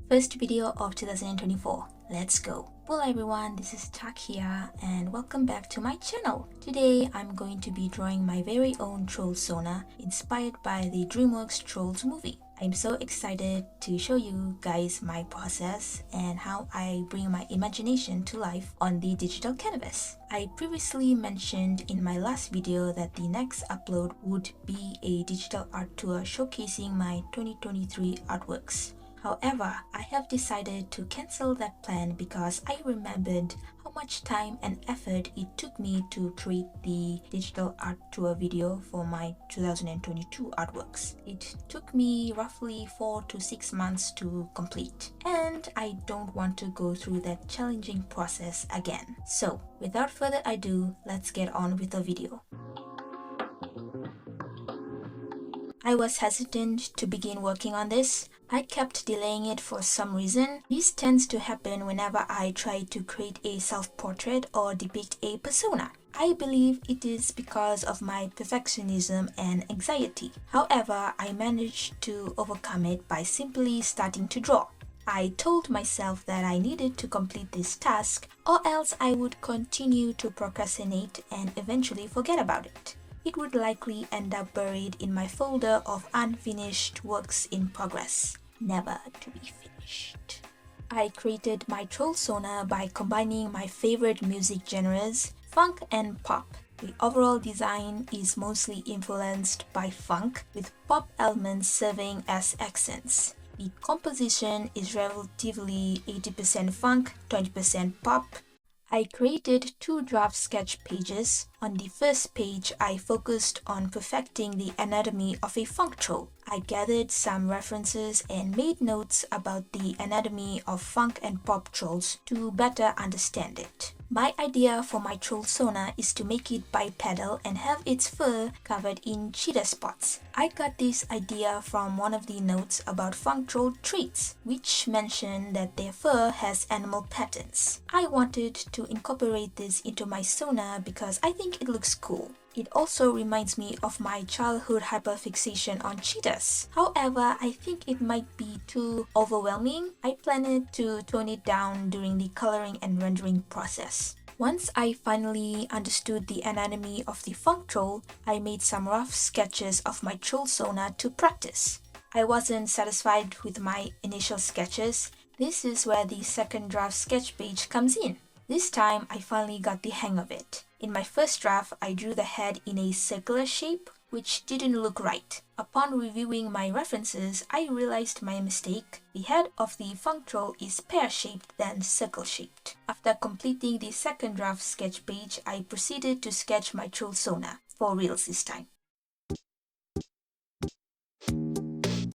First video of 2024. Let's go. Hello everyone, this is Tak here and welcome back to my channel. Today I'm going to be drawing my very own TROLLSONA inspired by the DreamWorks Trolls movie. I'm so excited to show you guys my process and how I bring my imagination to life on the digital canvas. I previously mentioned in my last video that the next upload would be a digital art tour showcasing my 2023 artworks. However, I have decided to cancel that plan because I remembered how much time and effort it took me to create the digital art tour video for my 2022 artworks. It took me roughly 4 to 6 months to complete, and I don't want to go through that challenging process again. So, without further ado, let's get on with the video. I was hesitant to begin working on this. I kept delaying it for some reason. This tends to happen whenever I try to create a self-portrait or depict a persona. I believe it is because of my perfectionism and anxiety. However, I managed to overcome it by simply starting to draw. I told myself that I needed to complete this task or else I would continue to procrastinate and eventually forget about it. It would likely end up buried in my folder of unfinished works in progress, never to be finished. I created my TROLLSONA by combining my favorite music genres, funk and pop. The overall design is mostly influenced by funk, with pop elements serving as accents. The composition is relatively 80% funk, 20% pop. I created 2 draft sketch pages. On the first page, I focused on perfecting the anatomy of a funk troll. I gathered some references and made notes about the anatomy of funk and pop trolls to better understand it. My idea for my TROLLSONA is to make it bipedal and have its fur covered in cheetah spots. I got this idea from one of the notes about funk troll traits, which mentioned that their fur has animal patterns. I wanted to incorporate this into my Sona because I think it looks cool. It also reminds me of my childhood hyperfixation on cheetahs. However, I think it might be too overwhelming. I planned to tone it down during the coloring and rendering process. Once I finally understood the anatomy of the funk troll, I made some rough sketches of my TROLLSONA to practice. I wasn't satisfied with my initial sketches. This is where the second draft sketch page comes in. This time, I finally got the hang of it. In my first draft, I drew the head in a circular shape, which didn't look right. Upon reviewing my references, I realized my mistake. The head of the funk troll is pear-shaped than circle-shaped. After completing the second draft sketch page, I proceeded to sketch my TROLLSONA, for reals this time.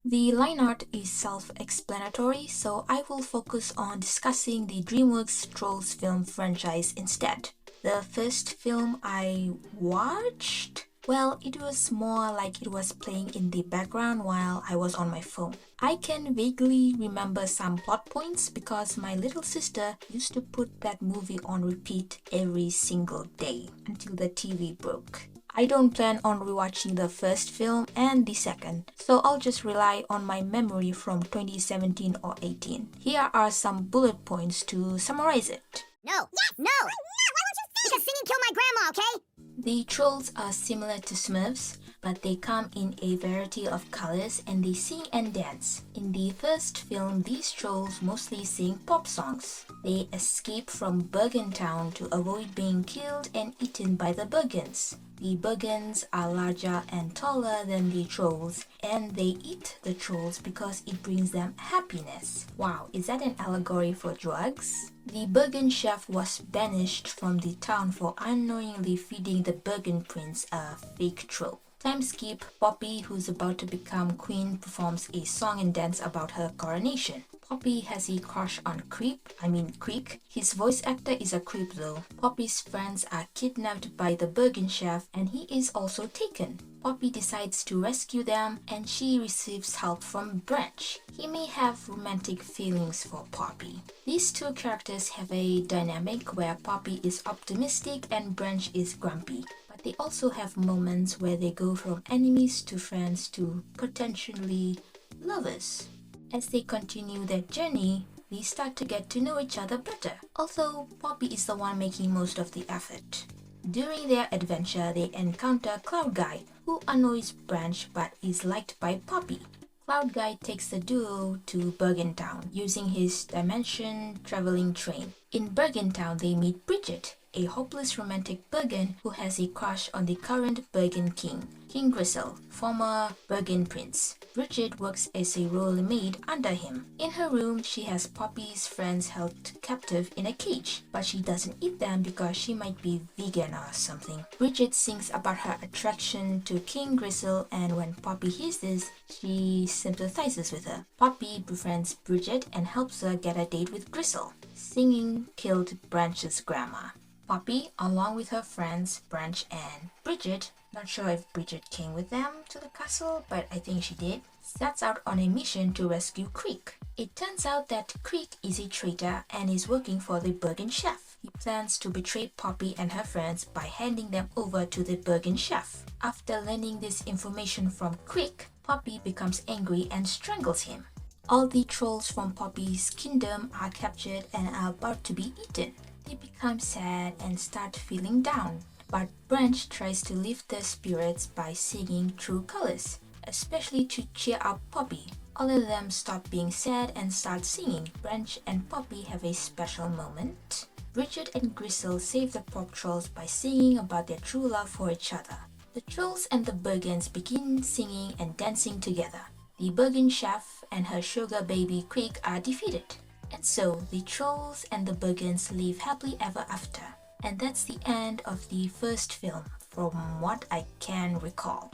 The line art is self-explanatory, so I will focus on discussing the DreamWorks Trolls film franchise instead. The first film I watched? Well, it was more like it was playing in the background while I was on my phone. I can vaguely remember some plot points because my little sister used to put that movie on repeat every single day until the TV broke. I don't plan on rewatching the first film and the second, so I'll just rely on my memory from 2017 or 18. Here are some bullet points to summarize it. No! Yes! No! Why won't you sing? Because singing killed my grandma, okay? The trolls are similar to Smurfs, but they come in a variety of colors and they sing and dance. In the first film, these trolls mostly sing pop songs. They escape from Bergen Town to avoid being killed and eaten by the Bergens. The Bergens are larger and taller than the trolls, and they eat the trolls because it brings them happiness. Wow, is that an allegory for drugs? The Bergen chef was banished from the town for unknowingly feeding the Bergen prince a fake troll. Time skip, Poppy, who's about to become queen, performs a song and dance about her coronation. Poppy has a crush on Creek. His voice actor is a creep though. Poppy's friends are kidnapped by the Bergen chef and he is also taken. Poppy decides to rescue them and she receives help from Branch. He may have romantic feelings for Poppy. These two characters have a dynamic where Poppy is optimistic and Branch is grumpy. But they also have moments where they go from enemies to friends to potentially lovers. As they continue their journey, they start to get to know each other better, although Poppy is the one making most of the effort. During their adventure, they encounter Cloud Guy, who annoys Branch but is liked by Poppy. Cloud Guy takes the duo to Bergen Town using his dimension traveling train. In Bergen Town, they meet Bridget, a hopeless romantic Bergen who has a crush on the current Bergen king, King Grisel, former Bergen prince. Bridget works as a role maid under him. In her room, she has Poppy's friends held captive in a cage, but she doesn't eat them because she might be vegan or something. Bridget sings about her attraction to King Grisel, and when Poppy hears this, she sympathizes with her. Poppy befriends Bridget and helps her get a date with Grisel. Singing killed Branch's grandma. Poppy, along with her friends Branch and Bridget, not sure if Bridget came with them to the castle, but I think she did, sets out on a mission to rescue Creek. It turns out that Creek is a traitor and is working for the Bergen chef. He plans to betray Poppy and her friends by handing them over to the Bergen chef. After learning this information from Creek, Poppy becomes angry and strangles him. All the trolls from Poppy's kingdom are captured and are about to be eaten. They become sad and start feeling down. But Branch tries to lift their spirits by singing True Colors, especially to cheer up Poppy. All of them stop being sad and start singing. Branch and Poppy have a special moment. Bridget and Grisel save the pop trolls by singing about their true love for each other. The trolls and the Bergens begin singing and dancing together. The Bergen chef and her sugar baby Creek are defeated. And so the trolls and the Bergens live happily ever after. And that's the end of the first film, from what I can recall.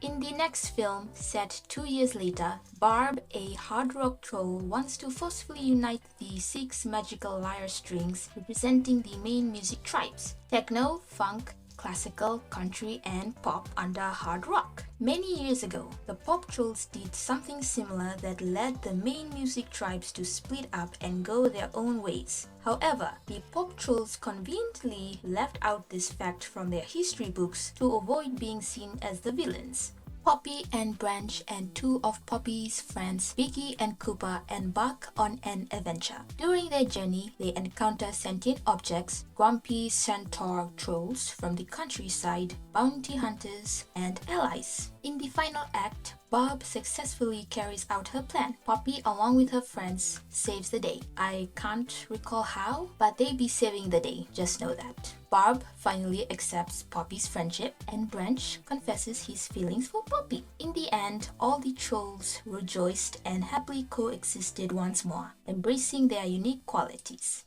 In the next film, set 2 years later, Barb, a hard rock troll, wants to forcefully unite the 6 magical lyre strings representing the main music tribes: techno, funk, classical, country, and pop under hard rock. Many years ago, the pop trolls did something similar that led the main music tribes to split up and go their own ways. However, the pop trolls conveniently left out this fact from their history books to avoid being seen as the villains. Poppy and Branch and 2 of Poppy's friends, Vicky and Cooper, embark on an adventure. During their journey, they encounter sentient objects, grumpy centaur trolls from the countryside, bounty hunters, and allies. In the final act, Barb successfully carries out her plan. Poppy, along with her friends, saves the day. I can't recall how, but they be saving the day, just know that. Barb finally accepts Poppy's friendship, and Branch confesses his feelings for Poppy. In the end, all the trolls rejoiced and happily coexisted once more, embracing their unique qualities.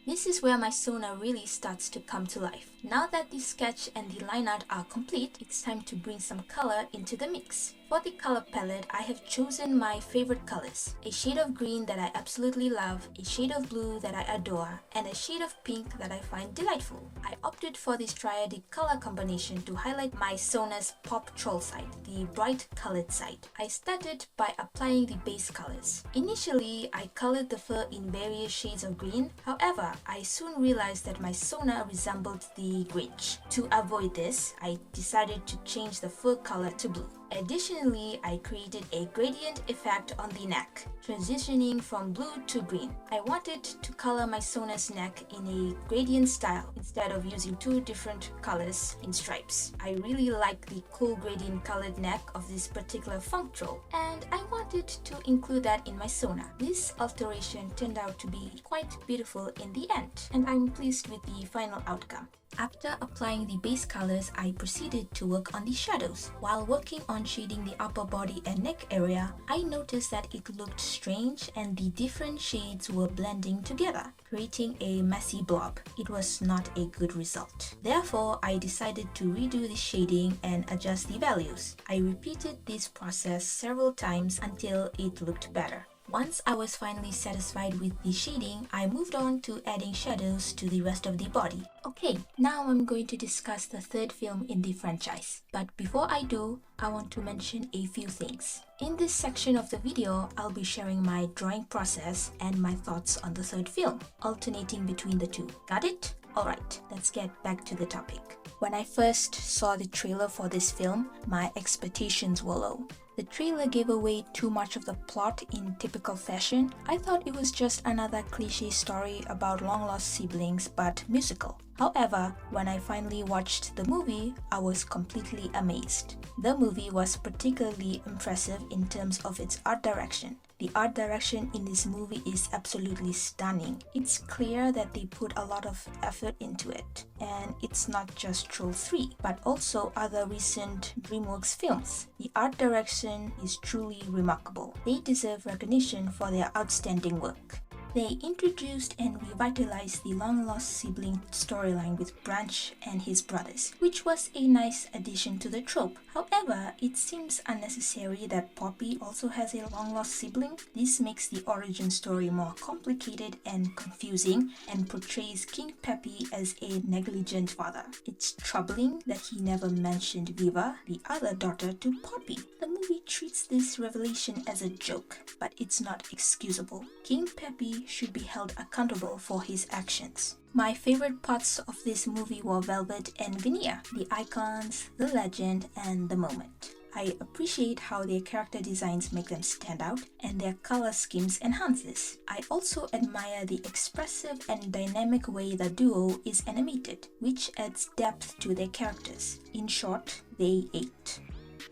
This is where my Sona really starts to come to life. Now that the sketch and the line art are complete, it's time to bring some color into the mix. For the color palette, I have chosen my favorite colors. A shade of green that I absolutely love, a shade of blue that I adore, and a shade of pink that I find delightful. I opted for this triadic color combination to highlight my Sona's pop troll side, the bright colored side. I started by applying the base colors. Initially, I colored the fur in various shades of green. However, I soon realized that my Sona resembled the Grinch. To avoid this, I decided to change the fur color to blue. Additionally, I created a gradient effect on the neck, transitioning from blue to green. I wanted to color my Sona's neck in a gradient style instead of using 2 different colors in stripes. I really like the cool gradient colored neck of this particular funk troll, and I wanted to include that in my Sona. This alteration turned out to be quite beautiful in the end, and I'm pleased with the final outcome. After applying the base colors, I proceeded to work on the shadows. While working on shading the upper body and neck area, I noticed that it looked strange and the different shades were blending together, creating a messy blob. It was not a good result. Therefore, I decided to redo the shading and adjust the values. I repeated this process several times until it looked better. Once I was finally satisfied with the shading, I moved on to adding shadows to the rest of the body. Okay, now I'm going to discuss the third film in the franchise. But before I do, I want to mention a few things. In this section of the video, I'll be sharing my drawing process and my thoughts on the third film, alternating between the two. Got it? Alright, let's get back to the topic. When I first saw the trailer for this film, my expectations were low. The trailer gave away too much of the plot in typical fashion. I thought it was just another cliche story about long-lost siblings but musical. However, when I finally watched the movie, I was completely amazed. The movie was particularly impressive in terms of its art direction. The art direction in this movie is absolutely stunning. It's clear that they put a lot of effort into it. And it's not just Troll 3, but also other recent DreamWorks films. The art direction is truly remarkable. They deserve recognition for their outstanding work. They introduced and revitalized the long-lost sibling storyline with Branch and his brothers, which was a nice addition to the trope. However, it seems unnecessary that Poppy also has a long-lost sibling. This makes the origin story more complicated and confusing and portrays King Peppy as a negligent father. It's troubling that he never mentioned Viva, the other daughter, to Poppy. The movie treats this revelation as a joke, but it's not excusable. King Peppy should be held accountable for his actions. My favorite parts of this movie were Velvet and Veneer, the icons, the legend, and the moment. I appreciate how their character designs make them stand out, and their color schemes enhance this. I also admire the expressive and dynamic way the duo is animated, which adds depth to their characters. In short, they ate.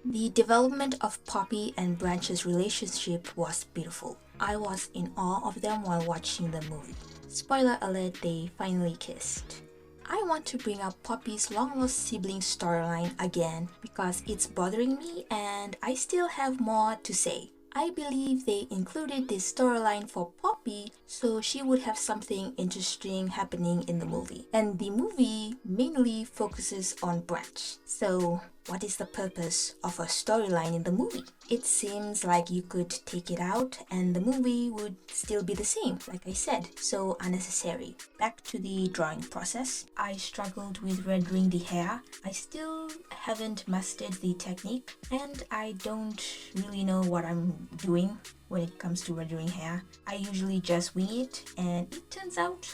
The development of Poppy and Branch's relationship was beautiful. I was in awe of them while watching the movie. Spoiler alert, they finally kissed. I want to bring up Poppy's long-lost sibling storyline again because it's bothering me and I still have more to say. I believe they included this storyline for Poppy so she would have something interesting happening in the movie. And the movie mainly focuses on Branch. So what is the purpose of a storyline in the movie? It seems like you could take it out and the movie would still be the same, like I said, so unnecessary. Back to the drawing process. I struggled with rendering the hair. I still haven't mastered the technique and I don't really know what I'm doing when it comes to rendering hair. I usually just wing it and it turns out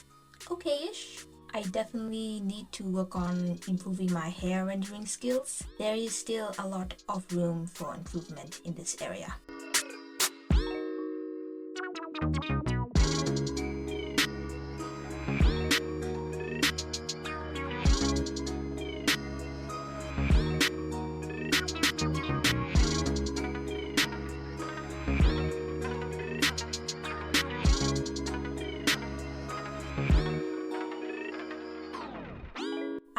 okay-ish. I definitely need to work on improving my hair rendering skills. There is still a lot of room for improvement in this area.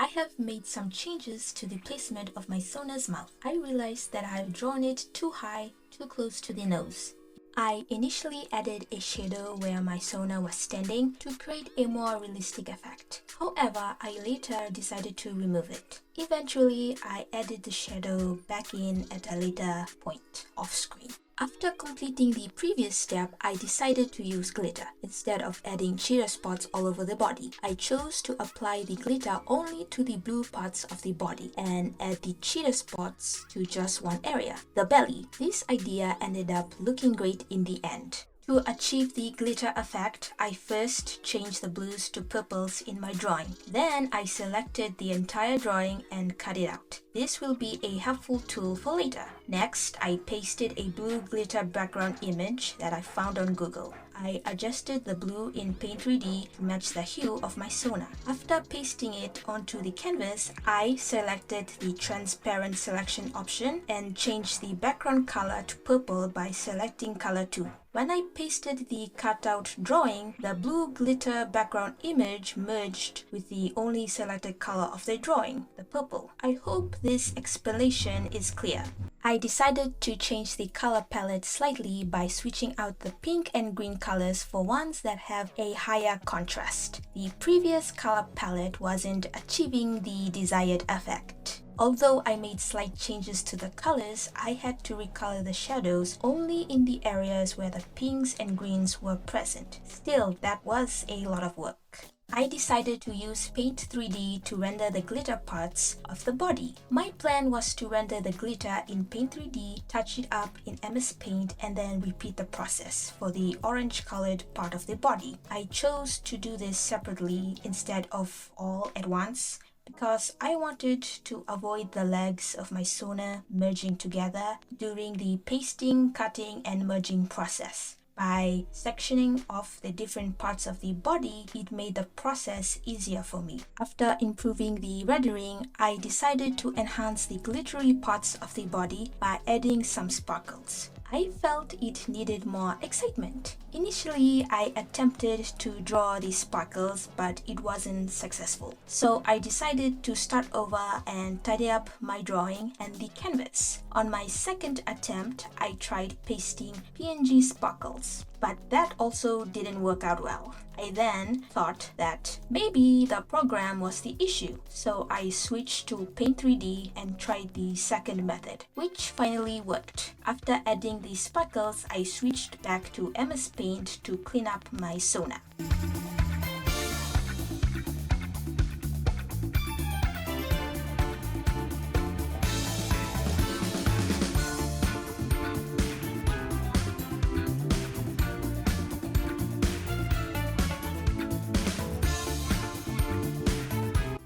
I have made some changes to the placement of my Sona's mouth. I realized that I have drawn it too high, too close to the nose. I initially added a shadow where my Sona was standing to create a more realistic effect. However, I later decided to remove it. Eventually, I added the shadow back in at a later point off screen. After completing the previous step, I decided to use glitter. Instead of adding cheetah spots all over the body, I chose to apply the glitter only to the blue parts of the body and add the cheetah spots to just one area, the belly. This idea ended up looking great in the end. To achieve the glitter effect, I first changed the blues to purples in my drawing. Then I selected the entire drawing and cut it out. This will be a helpful tool for later. Next, I pasted a blue glitter background image that I found on Google. I adjusted the blue in Paint 3D to match the hue of my Sona. After pasting it onto the canvas, I selected the transparent selection option and changed the background color to purple by selecting color 2. When I pasted the cutout drawing, the blue glitter background image merged with the only selected color of the drawing, the purple. I hope this explanation is clear. I decided to change the color palette slightly by switching out the pink and green colors for ones that have a higher contrast. The previous color palette wasn't achieving the desired effect. Although I made slight changes to the colors, I had to recolor the shadows only in the areas where the pinks and greens were present. Still, that was a lot of work. I decided to use Paint 3D to render the glitter parts of the body. My plan was to render the glitter in Paint 3D, touch it up in MSPaint, and then repeat the process for the orange colored part of the body. I chose to do this separately instead of all at once because I wanted to avoid the legs of my Sona merging together during the pasting, cutting, and merging process. By sectioning off the different parts of the body, it made the process easier for me. After improving the rendering, I decided to enhance the glittery parts of the body by adding some sparkles. I felt it needed more excitement. Initially, I attempted to draw the sparkles, but it wasn't successful. So I decided to start over and tidy up my drawing and the canvas. On my second attempt, I tried pasting PNG sparkles, but that also didn't work out well. I then thought that maybe the program was the issue, so I switched to Paint 3D and tried the second method, which finally worked. After adding the sparkles, I switched back to MSPaint to clean up my Sona.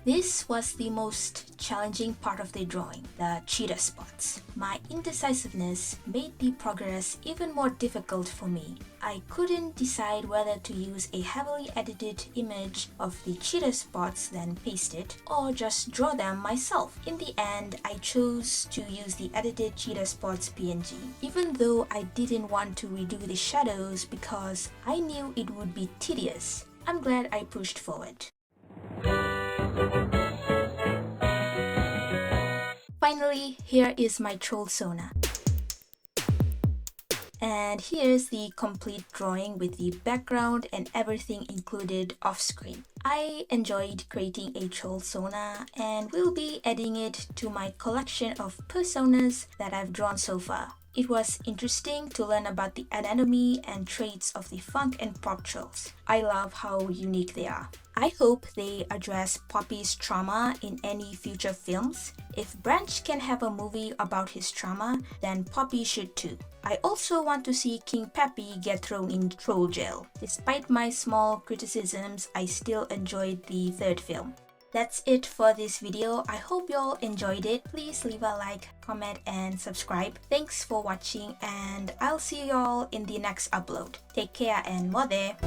This was the most challenging part of the drawing, the cheetah spots. My indecisiveness made the progress even more difficult for me. I couldn't decide whether to use a heavily edited image of the cheetah spots, then paste it, or just draw them myself. In the end, I chose to use the edited cheetah spots PNG, even though I didn't want to redo the shadows because I knew it would be tedious. I'm glad I pushed forward. Finally, here is my TROLLSONA. And here's the complete drawing with the background and everything included off screen. I enjoyed creating a TROLLSONA and will be adding it to my collection of personas that I've drawn so far. It was interesting to learn about the anatomy and traits of the funk and pop trolls. I love how unique they are. I hope they address Poppy's trauma in any future films. If Branch can have a movie about his trauma, then Poppy should too. I also want to see King Peppy get thrown in troll jail. Despite my small criticisms, I still enjoyed the third film. That's it for this video. I hope you all enjoyed it. Please leave a like, comment, and subscribe. Thanks for watching, and I'll see you all in the next upload. Take care and more there.